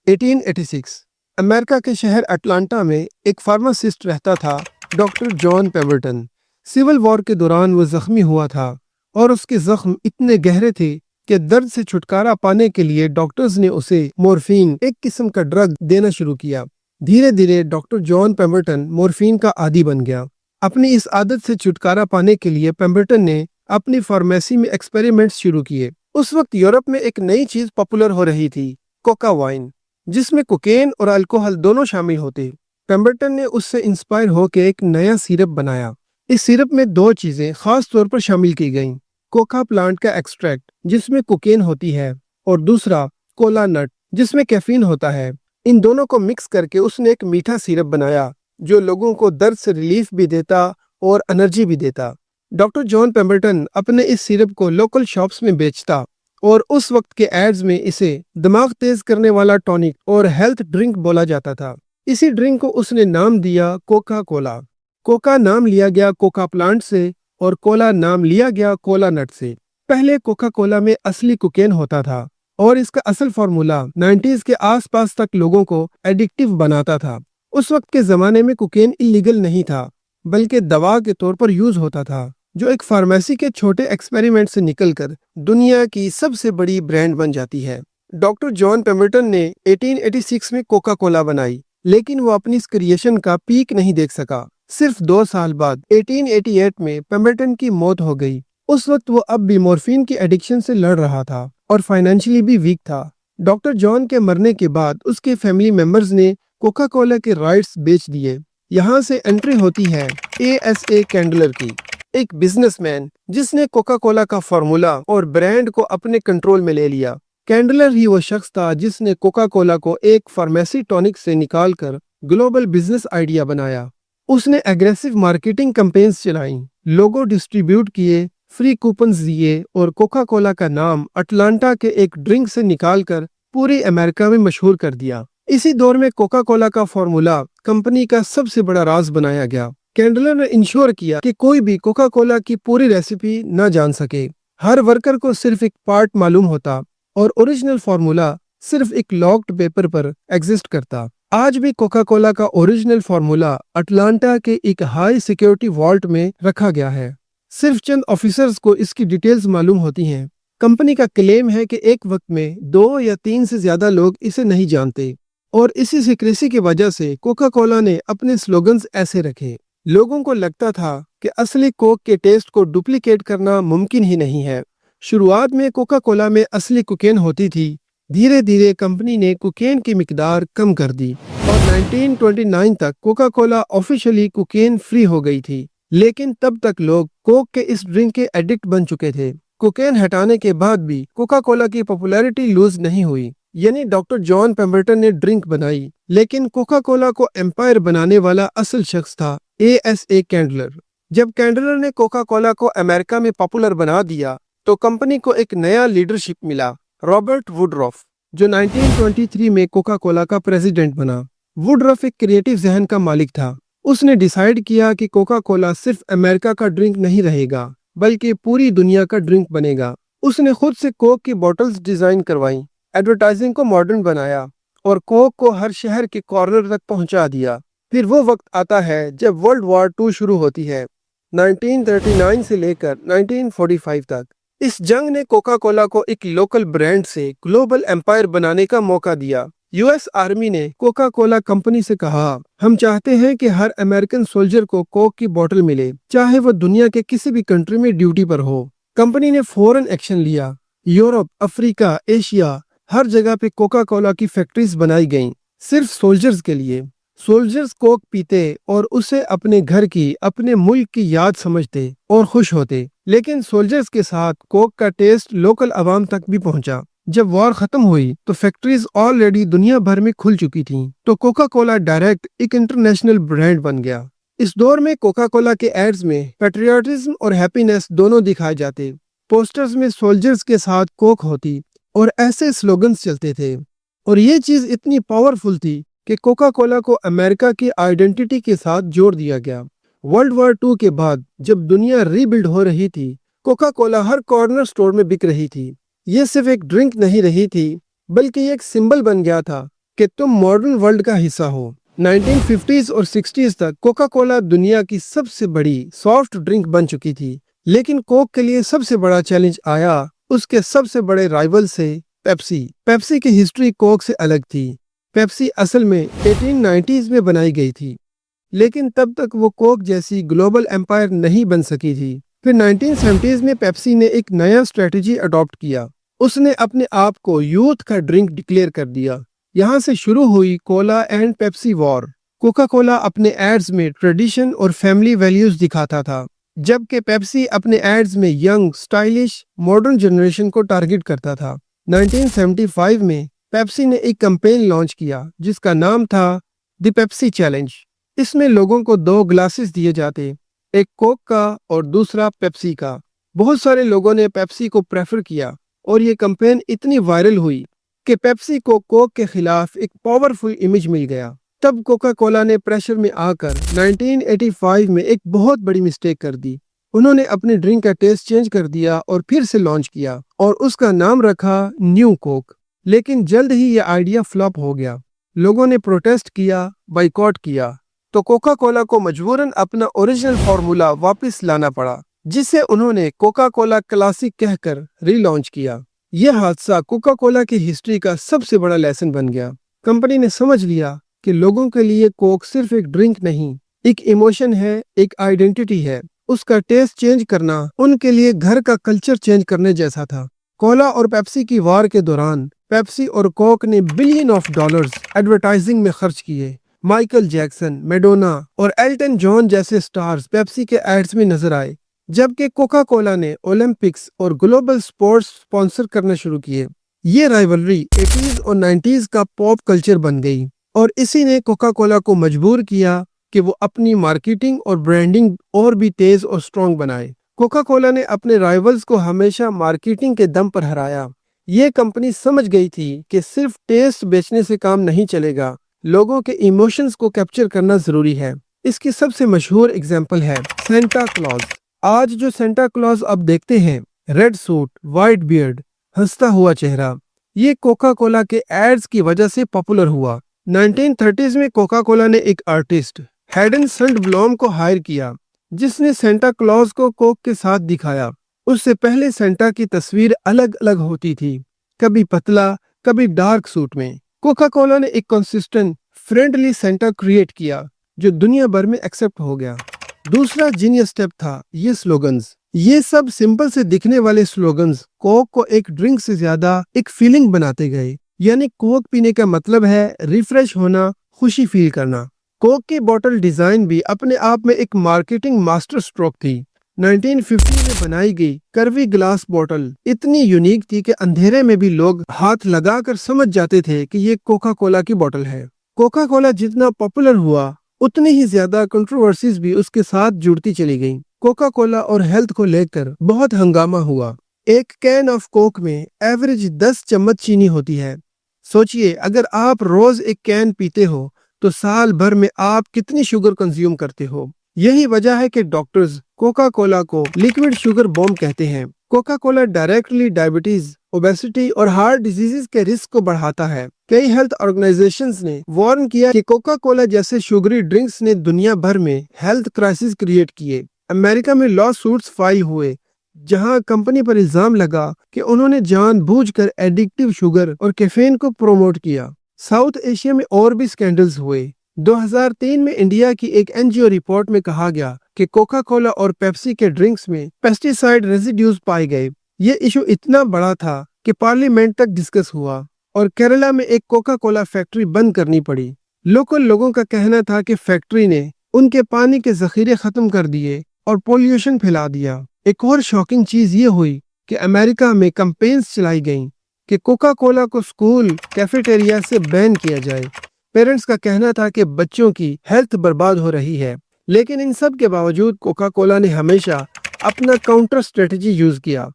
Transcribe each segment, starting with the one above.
1886 امریکہ کے شہر اٹلانٹا میں ایک فارماسسٹ رہتا تھا، ڈاکٹر جان پیمبرٹن۔ سول وار کے دوران وہ زخمی ہوا تھا اور اس کے زخم اتنے گہرے تھے کہ درد سے چھٹکارا پانے کے لیے ڈاکٹرز نے اسے مورفین، ایک قسم کا ڈرگ، دینا شروع کیا۔ دھیرے دھیرے ڈاکٹر جان پیمبرٹن مورفین کا عادی بن گیا۔ اپنی اس عادت سے چھٹکارا پانے کے لیے پیمبرٹن نے اپنی فارمیسی میں ایکسپیریمنٹس شروع کیے۔ اس وقت یورپ میں ایک نئی چیز پاپولر ہو رہی تھی، کوکا وائن، جس میں کوکین اور الکوہل دونوں شامل ہوتے۔ پیمبرٹن نے اس سے انسپائر ہو کے ایک نیا سیرپ بنایا۔ اس سیرپ میں دو چیزیں خاص طور پر شامل کی گئیں: کوکا پلانٹ کا ایکسٹریکٹ جس میں کوکین ہوتی ہے، اور دوسرا کولا نٹ جس میں کیفین ہوتا ہے۔ ان دونوں کو مکس کر کے اس نے ایک میٹھا سیرپ بنایا جو لوگوں کو درد سے ریلیف بھی دیتا اور انرجی بھی دیتا۔ ڈاکٹر جان پیمبرٹن اپنے اس سیرپ کو لوکل شاپس میں بیچتا اور اس وقت کے ایڈز میں اسے دماغ تیز کرنے والا ٹونک اور ہیلتھ ڈرنک بولا جاتا تھا۔ اسی ڈرنک کو اس نے نام دیا کوکا کولا۔ کوکا نام لیا گیا کوکا پلانٹ سے اور کولا نام لیا گیا کولا نٹ سے۔ پہلے کوکا کولا میں اصلی کوکین ہوتا تھا اور اس کا اصل فارمولا 90s کے آس پاس تک لوگوں کو ایڈکٹیو بناتا تھا۔ اس وقت کے زمانے میں کوکین اللیگل نہیں تھا بلکہ دوا کے طور پر یوز ہوتا تھا، جو ایک فارمیسی کے چھوٹے ایکسپیریمنٹ سے نکل کر دنیا کی سب سے بڑی برانڈ بن جاتی ہے۔ ڈاکٹر جان پیمبرٹن نے 1886 میں کوکا کولا بنائی، لیکن وہ اپنی اس کریشن کا پیک نہیں دیکھ سکا۔ صرف 2 سال بعد 1888 میں پیمبرٹن کی موت ہو گئی۔ اس وقت وہ اب بھی مورفین کی ایڈکشن سے لڑ رہا تھا اور فائنینشلی بھی ویک تھا۔ ڈاکٹر جان کے مرنے کے بعد اس کے فیملی ممبرز نے کوکا کولا کے رائٹس بیچ دیے۔ یہاں سے انٹری ہوتی ہے A.S.A. کینڈلر کی، ایک بزنس مین جس نے کوکا کولا کا فارمولا اور برانڈ کو اپنے کنٹرول میں لے لیا۔ کینڈلر ہی وہ شخص تھا جس نے کوکا کولا کو ایک فارمیسی ٹونک سے نکال کر گلوبل بزنس آئیڈیا بنایا۔ اس نے ایگریسو مارکیٹنگ کمپینز چلائیں، لوگو ڈسٹریبیوٹ کیے، فری کوپنز دیے اور کوکا کولا کا نام اٹلانٹا کے ایک ڈرنک سے نکال کر پوری امریکہ میں مشہور کر دیا۔ اسی دور میں کوکا کولا کا فارمولا کمپنی کا سب سے بڑا راز بنایا گیا۔ کینڈلر نے انشور کیا کہ کوئی بھی کوکا کولا کی پوری ریسیپی نہ جان سکے۔ ہر ورکر کو صرف ایک پارٹ معلوم ہوتا اور اوریجنل فارمولا صرف ایک لاکڈ پیپر پر ایگزسٹ کرتا۔ آج بھی کوکا کولا کا اوریجنل فارمولا اٹلانٹا کے ایک ہائی سیکیورٹی والٹ میں رکھا گیا ہے۔ صرف چند آفیسرز کو اس کی ڈیٹیلز معلوم ہوتی ہیں۔ کمپنی کا کلیم ہے کہ ایک وقت میں 2 یا 3 سے زیادہ لوگ اسے نہیں جانتے، اور اسی سیکریسی کی وجہ سے کوکا کولا نے اپنے سلوگنز ایسے رکھے۔ لوگوں کو لگتا تھا کہ اصلی کوک کے ٹیسٹ کو ڈپلیکیٹ کرنا ممکن ہی نہیں ہے۔ شروعات میں کوکا کولا میں اصلی کوکین ہوتی تھی۔ دھیرے دھیرے کمپنی نے کوکین کی مقدار کم کر دی اور 1929 تک Coca Cola officially cocaine free ہو گئی تھی، لیکن تب تک لوگ کوک کے اس ڈرنک کے ایڈکٹ بن چکے تھے۔ کوکین ہٹانے کے بعد بھی کوکا کولا کی پاپولیرٹی لوز نہیں ہوئی، یعنی ڈاکٹر جان پیمبرٹن نے ڈرنک بنائی، لیکن کوکا کولا کو امپائر بنانے والا اصل شخص تھا A.S.A. کینڈلر۔ جب کینڈلر نے کوکا کولا کو امریکہ میں پاپولر بنا دیا تو کمپنی کو ایک نیا لیڈرشپ ملا، رابرٹ ووڈراف، جو 1923 میں کوکا کولا کا پریزیڈنٹ بنا۔ ووڈراف ایک کریٹو ذہن کا مالک تھا۔ اس نے ڈیسائیڈ کیا کہ کوکا کولا صرف امریکہ کا ڈرنک نہیں رہے گا بلکہ پوری دنیا کا ڈرنک بنے گا۔ اس نے خود سے کوک کی بوٹلز ڈیزائن کروائیں، ایڈورٹائزنگ کو ماڈرن بنایا اور کوک کو ہر شہر کے کارنر تک پہنچا دیا۔ پھر وہ وقت آتا ہے جب ورلڈ وار 2 شروع ہوتی ہے، 1939 سے لے کر 1945 تک۔ اس جنگ نے کوکا کولا کو ایک لوکل برانڈ سے گلوبل امپائر بنانے کا موقع دیا۔ US آرمی نے کوکا کولا کمپنی سے کہا، ہم چاہتے ہیں کہ ہر امریکن سولجر کو کوک کی بوٹل ملے، چاہے وہ دنیا کے کسی بھی کنٹری میں ڈیوٹی پر ہو۔ کمپنی نے فوراً ایکشن لیا۔ یورپ، افریقہ، ایشیا، ہر جگہ پہ کوکا کولا کی فیکٹریز بنائی گئیں، صرف سولجرز کے لیے۔ سولجرز کوک پیتے اور اسے اپنے گھر کی، اپنے ملک کی یاد سمجھتے اور خوش ہوتے، لیکن سولجرز کے ساتھ کوک کا ٹیسٹ لوکل عوام تک بھی پہنچا۔ جب وار ختم ہوئی تو فیکٹریز آلریڈی دنیا بھر میں کھل چکی تھیں، تو کوکا کولا ڈائریکٹ ایک انٹرنیشنل برانڈ بن گیا۔ اس دور میں کوکا کولا کے ایڈز میں پیٹریوٹزم اور ہیپینس دونوں دکھائے جاتے۔ پوسٹرز میں سولجرز کے ساتھ کوک ہوتی اور ایسے سلوگنز چلتے تھے، اور یہ چیز اتنی پاورفل تھی کہ کوکا کولا کو امریکہ کی آئیڈینٹی کے ساتھ جوڑ دیا گیا۔ ورلڈ وار 2 کے بعد جب دنیا ری بلڈ ہو رہی تھی، کوکا کولا ہر کارنر سٹور میں بک رہی تھی۔ یہ صرف ایک ڈرنک نہیں رہی تھی بلکہ یہ ایک سمبل بن گیا تھا کہ تم ماڈرن ورلڈ کا حصہ ہو۔ 1950s اور 60s تک کوکا کولا دنیا کی سب سے بڑی سافٹ ڈرنک بن چکی تھی، لیکن کوک کے لیے سب سے بڑا چیلنج آیا اس کے سب سے بڑے رائیول سے، پیپسی۔ پیپسی کی ہسٹری کوک سے الگ تھی۔ پیپسی اصل میں 1890s میں بنائی گئی تھی، لیکن تب تک وہ کوک جیسی گلوبل ایمپائر نہیں بن سکی تھی۔ پھر 1970s میں پیپسی نے ایک نیا اسٹریٹجی اڈاپٹ کیا۔ اس نے اپنے آپ کو یوتھ کا ڈرنک ڈکلیئر کر دیا۔ یہاں سے شروع ہوئی Cola and Pepsi war. Coca Cola اپنے ایڈز میں ٹریڈیشن اور فیملی ویلیوز دکھاتا تھا، جبکہ پیپسی اپنے ایڈز میں ینگ، سٹائلش، ماڈرن جنریشن کو ٹارگٹ کرتا تھا۔ 1975 میں پیپسی نے ایک کمپین لانچ کیا جس کا نام تھا دی پیپسی چیلنج۔ اس میں لوگوں کو 2 گلاسز دیے جاتے، ایک کوک کا اور دوسرا پیپسی کا۔ بہت سارے لوگوں نے پیپسی کو پریفر کیا اور یہ کمپین اتنی وائرل ہوئی کہ پیپسی کو کوک کے خلاف ایک پاورفل امیج مل گیا۔ تب کوکا کولا نے پریشر میں آ کر 1985 میں ایک بہت بڑی مسٹیک کر دی۔ انہوں نے اپنی ڈرنک کا ٹیسٹ چینج کر دیا اور پھر سے لانچ کیا اور اس کا نام رکھا نیو کوک۔ لیکن جلد ہی یہ آئیڈیا فلاپ ہو گیا۔ لوگوں نے پروٹیسٹ کیا، بائیکاٹ کیا، تو کوکا کولا کو مجبوراً اپنا اوریجنل فارمولا واپس لانا پڑا، جسے انہوں نے کوکا کولا کلاسک کہہ کر ری لانچ کیا۔ یہ حادثہ کوکا کولا کی ہسٹری کا سب سے بڑا لیسن بن گیا۔ کمپنی نے سمجھ لیا کہ لوگوں کے لیے کوک صرف ایک ڈرنک نہیں، ایک ایموشن ہے، ایک آئیڈینٹی ہے۔ اس کا ٹیسٹ چینج کرنا ان کے لیے گھر کا کلچر چینج کرنے جیسا تھا۔ کولا اور پیپسی کی وار کے دوران پیپسی اور کوک نے بلین آف ڈالرز ایڈورٹائزنگ میں خرچ کیے۔ مائیکل جیکسن، میڈونا اور ایلٹن جان جیسے سٹارز پیپسی کے ایڈز میں نظر آئے، جبکہ کوکا کولا نے اولمپکس اور گلوبل سپورٹس سپانسر کرنا شروع کیے۔ یہ رائیولری 80s اور 90s کا پاپ کلچر بن گئی، اور اسی نے کوکا کولا کو مجبور کیا کہ وہ اپنی مارکیٹنگ اور برانڈنگ اور بھی تیز اور سٹرونگ بنائے۔ کوکا کولا نے اپنے رائیولز کو ہمیشہ مارکیٹنگ کے دم پر ہرایا۔ یہ کمپنی سمجھ گئی تھی کہ صرف ٹیسٹ بیچنے سے کام نہیں چلے گا، لوگوں کے ایموشنز کو کیپچر کرنا ضروری ہے۔ اس کی سب سے مشہور اگزامپل ہے سینٹا کلاز۔ آج جو سینٹا کلاز اب دیکھتے ہیں، ریڈ سوٹ، وائٹ بیئرڈ، ہنستا ہوا چہرہ، یہ کوکا کولا کے ایڈز کی وجہ سے پاپولر ہوا۔ 1930s میں کوکا کولا نے ایک آرٹسٹ ہیڈن سنڈ بلوم کو ہائر کیا، جس نے سینٹا کلاز کو کوک کے ساتھ دکھایا۔ اس سے پہلے سینٹا کی تصویر الگ الگ ہوتی تھی، کبھی پتلا، کبھی ڈارک سوٹ میں۔ کوکا کولا نے ایک کنسسٹنٹ، فرینڈلی سینٹا کریٹ کیا جو دنیا بھر میں ایکسپٹ ہو گیا۔ دوسرا جینیس سٹیپ تھا یہ سلوگنز۔ یہ سب سمپل سے دکھنے والے سلوگنز کوک کو ایک ڈرنک سے زیادہ ایک فیلنگ بناتے گئے۔ یعنی کوک پینے کا مطلب ہے ریفریش ہونا، خوشی فیل کرنا۔ کوک کی بوٹل ڈیزائن بھی اپنے آپ میں ایک مارکیٹنگ ماسٹر سٹروک تھی۔ 1950 میں بنائی گئی کروی گلاس بوٹل اتنی یونیک تھی کہ اندھیرے میں بھی لوگ ہاتھ لگا کر سمجھ جاتے تھے کہ یہ کوکا کولا کی بوٹل ہے۔ کوکا کولا جتنا پاپولر ہوا، اتنی ہی زیادہ کنٹروورسیز بھی اس کے ساتھ جڑتی چلی گئیں۔ کوکا کولا اور ہیلتھ کو لے کر بہت ہنگامہ ہوا۔ ایک کین آف کوک میں ایوریج 10 چمچ چینی ہوتی ہے۔ سوچئے اگر آپ روز ایک کین پیتے ہو تو سال بھر میں آپ کتنی شوگر کنزیوم کرتے ہو۔ یہی وجہ ہے کہ ڈاکٹرز کوکا کولا کو لیکوڈ شوگر بوم کہتے ہیں۔ Coca Cola directly diabetes, obesity اور ہارٹ ڈیزیزز کے رسک کو بڑھاتا ہے۔ کئی ہیلتھ آرگنائزیشنز نے وارن کیا کہ کوکا کولا جیسے شوگری ڈرنکس نے دنیا بھر میں ہیلتھ کرائسس کریٹ کیے۔ امریکہ میں لا سوٹس فائل ہوئے جہاں کمپنی پر الزام لگا کہ انہوں نے جان بوجھ کر ایڈکٹیو شوگر اور کیفین کو پروموٹ کیا۔ ساؤتھ ایشیا میں اور بھی سکینڈلز ہوئے۔ 2003 میں انڈیا کی ایک NGO رپورٹ میں کہا گیا کہ کوکا کولا اور پیپسی کے ڈرنکس میں پیسٹی سائیڈ ریزیڈیوز پائے گئے۔ یہ ایشو اتنا بڑا تھا کہ پارلیمنٹ تک ڈسکس ہوا اور کیرلا میں ایک کوکا کولا فیکٹری بند کرنی پڑی۔ لوکل لوگوں کا کہنا تھا کہ فیکٹری نے ان کے پانی کے ذخیرے ختم کر دیے اور پولیوشن پھیلا دیا۔ ایک اور شاکنگ چیز یہ ہوئی کہ امریکہ میں کمپینز چلائی گئیں کہ کوکا کولا کو سکول کیفیٹیریا سے بین کیا جائے۔ پیرنٹس کا کہنا تھا کہ بچوں کی ہیلتھ برباد ہو رہی ہے، لیکن ان سب کے باوجود کوکا کولا نے ہمیشہ اپنا کاؤنٹر اسٹریٹجی یوز کیا۔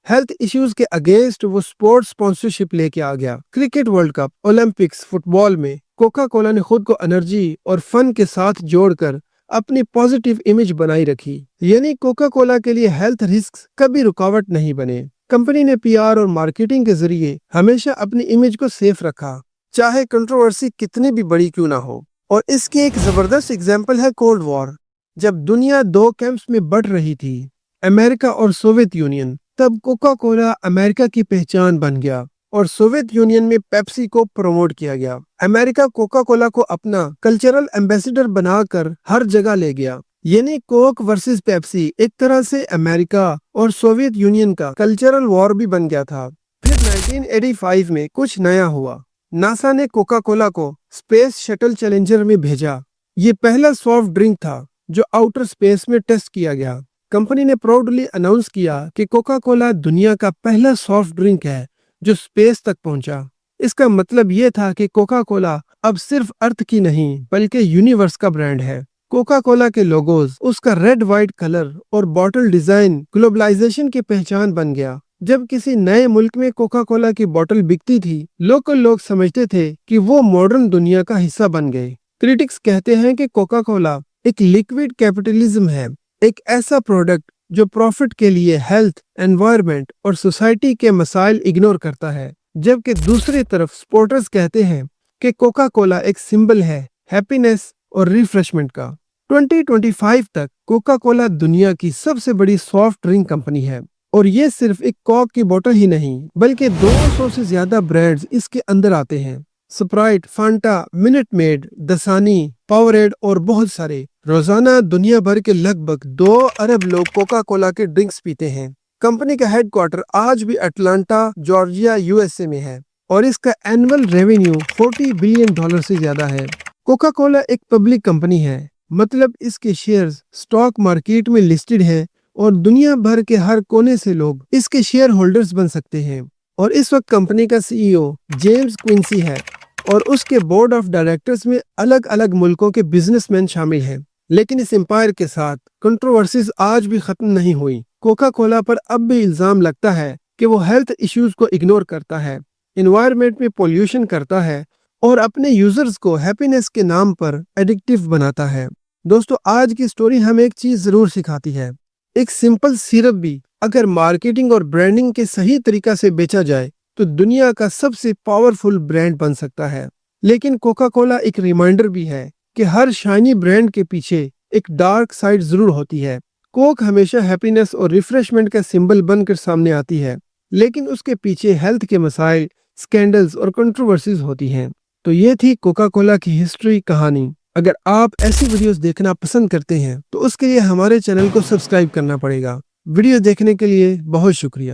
ہیلتھ ایشوز کے اگینسٹ وہ سپورٹس اسپانسرشپ لے کے آ گیا۔ Cricket world cup, Olympics, football میں کوکا کولا نے خود کو انرجی اور فن کے ساتھ جوڑ کر اپنی پازیٹیو امیج بنائی رکھی۔ یعنی کوکا کولا کے لیے ہیلتھ رسکس کبھی رکاوٹ نہیں بنے۔ کمپنی نے PR اور مارکیٹنگ کے ذریعے ہمیشہ اپنی امیج کو سیف رکھا۔ چاہے کنٹروورسی کتنی بھی بڑی کیوں نہ ہو۔ اور اس کی ایک زبردست اگزامپل ہے کولڈ وار۔ جب دنیا دو کیمپس میں بٹ رہی تھی، امریکہ اور سوویت یونین، تب کوکا کولا امریکہ کی پہچان بن گیا اور سوویت یونین میں پیپسی کو پروموٹ کیا گیا۔ امریکہ کوکا کولا کو اپنا کلچرل ایمبیسڈر بنا کر ہر جگہ لے گیا۔ یعنی کوک ورسز پیپسی ایک طرح سے امریکہ اور سوویت یونین کا کلچرل وار بھی بن گیا تھا۔ پھر 1985 میں کچھ نیا ہوا۔ ناسا نے کوکا کولا کو اسپیس شٹل چیلنجر میں بھیجا۔ یہ پہلا سافٹ ڈرنک تھا جو آؤٹر اسپیس میں ٹیسٹ کیا گیا۔ کمپنی نے پراؤڈلی اناؤنس کیا کہ کوکا کولا دنیا کا پہلا سافٹ ڈرنک ہے جو اسپیس تک پہنچا۔ اس کا مطلب یہ تھا کہ کوکا کولا اب صرف ارتھ کی نہیں بلکہ یونیورس کا برانڈ ہے۔ کوکا کولا کے لوگوز، اس کا ریڈ وائٹ کلر اور باٹل ڈیزائن گلوبلائزیشن کی پہچان بن گیا۔ جب کسی نئے ملک میں کوکا کولا کی بوتل بکتی تھی، لوکل لوگ سمجھتے تھے کہ وہ ماڈرن دنیا کا حصہ بن گئے۔ کریٹکس کہتے ہیں کہ کوکا کولا ایک لیکوڈ کیپٹلزم ہے، ایک ایسا پروڈکٹ جو پروفٹ کے لیے ہیلتھ، انوائرمنٹ اور سوسائٹی کے مسائل اگنور کرتا ہے، جبکہ دوسری طرف سپورٹرز کہتے ہیں کہ کوکا کولا ایک سمبل ہے ہیپینس اور ریفریشمنٹ کا۔ 2025 تک کوکا کولا دنیا کی سب سے بڑی سافٹ ڈرنک کمپنی ہے، اور یہ صرف ایک کوک کی بوتل ہی نہیں بلکہ 200 سے زیادہ برانڈز اس کے اندر آتے ہیں۔ سپرائٹ، فانٹا، منٹ میڈ، دسانی، پاوریڈ اور بہت سارے۔ روزانہ دنیا بھر کے لگ بھگ 2 ارب لوگ کوکا کولا کے ڈرنکس پیتے ہیں۔ کمپنی کا ہیڈ کوارٹر آج بھی اٹلانٹا، جارجیا، USA میں ہے، اور اس کا اینول ریونیو $40 بلین سے زیادہ ہے۔ کوکا کولا ایک پبلک کمپنی ہے، مطلب اس کے شیئرز سٹاک مارکیٹ میں لسٹڈ ہیں اور دنیا بھر کے ہر کونے سے لوگ اس کے شیئر ہولڈرز بن سکتے ہیں۔ اور اس وقت کمپنی کا CEO جیمز کوئنسی ہے اور اس کے بورڈ آف ڈائریکٹرز میں الگ الگ ملکوں کے بزنس مین شامل ہیں۔ لیکن اس امپائر کے ساتھ کنٹروورسیز آج بھی ختم نہیں ہوئی۔ کوکا کولا پر اب بھی الزام لگتا ہے کہ وہ ہیلتھ ایشوز کو اگنور کرتا ہے، انوائرمنٹ میں پولیوشن کرتا ہے اور اپنے یوزرز کو ہیپینس کے نام پر ایڈکٹیو بناتا ہے۔ دوستو، آج کی سٹوری ہمیں ایک چیز ضرور سکھاتی ہے۔ ایک سمپل سیرپ بھی اگر مارکیٹنگ اور برانڈنگ کے صحیح طریقہ سے بیچا جائے تو دنیا کا سب سے پاورفل برانڈ بن سکتا ہے۔ لیکن کوکا کولا ایک ریمائنڈر بھی ہے کہ ہر شائنی برانڈ کے پیچھے ایک ڈارک سائڈ ضرور ہوتی ہے۔ کوک ہمیشہ ہیپینس اور ریفریشمنٹ کا سمبل بن کر سامنے آتی ہے، لیکن اس کے پیچھے ہیلتھ کے مسائل، سکینڈلز اور کنٹروورسیز ہوتی ہیں۔ تو یہ تھی کوکا کولا کی ہسٹری کہانی۔ اگر آپ ایسی ویڈیوز دیکھنا پسند کرتے ہیں تو اس کے لیے ہمارے چینل کو سبسکرائب کرنا پڑے گا۔ ویڈیو دیکھنے کے لیے بہت شکریہ۔